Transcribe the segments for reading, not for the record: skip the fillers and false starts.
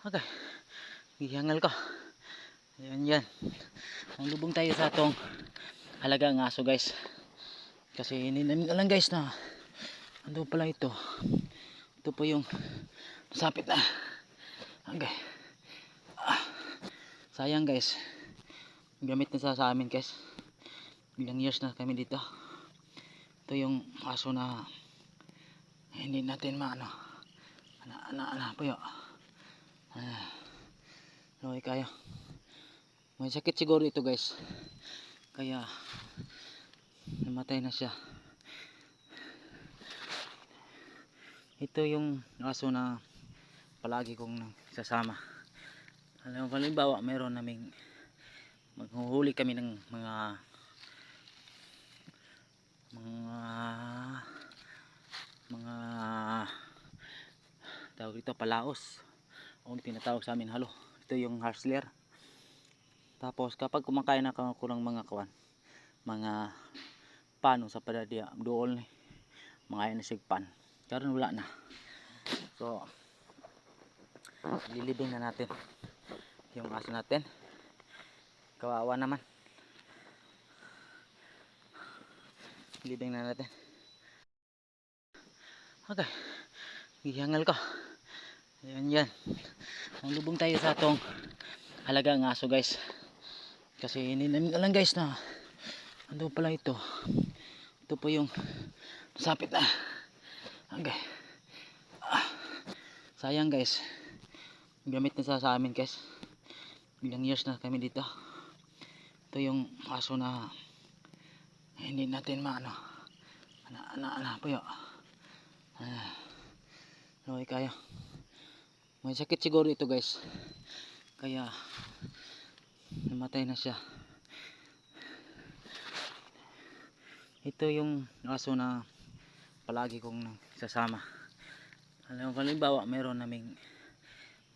Okay, gihangal ko. Ayan yan. Ang lubong tayo sa atong alagang aso guys. Kasi hindi namin alam guys na ando pala ito. Ito po yung sapit na. Okay. Sayang guys. Gamit na sa amin guys. Ilang years na kami dito. Ito yung aso na hindi natin maano. Ana po yun. Okay kayo. May sakit siguro ito guys. Kaya namatay na siya. Ito yung aso na palagi kong sasama. Alam mo, halimbawa meron naming maghuhuli kami ng mga tawag dito palaos o tinatawag sa amin halo. Ito yung harsler. Tapos kapag kumakain na ako ng mga kawan, mga pano sa padadya dool ni mga inasigpan karon wala na. So lilibing na natin yung aso natin, kawawa naman. Lilibing na natin. Okay, gihangal ko. Ayan yan. Ang lubong tayo sa atong alagang aso guys. Kasi hindi namin alam guys na ando pala ito. Ito po yung sapit na. Okay. Sayang guys. Gamit na sa amin guys. Ilang years na kami dito. Ito yung aso na hindi natin maano. Ana po yun. Okay kayo. May sakit siguro ito guys. Kaya namatay na siya. Ito yung aso na palagi kong sasama. Alam mo, halimbawa meron naming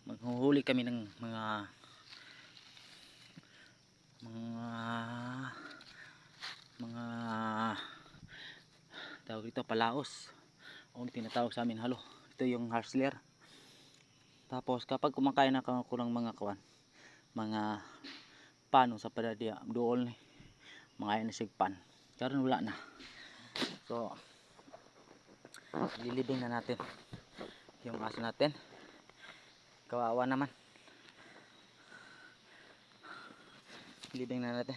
maghuhuli kami ng mga tawag dito palaos o tinatawag sa amin halo. Ito yung harsler. Tapos kapag kumakain na ako ng mga kawan, mga pano sa padadya dool ni mga inasigpan karon wala na. So lilibing na natin yung aso natin, kawawa naman. Lilibing na natin.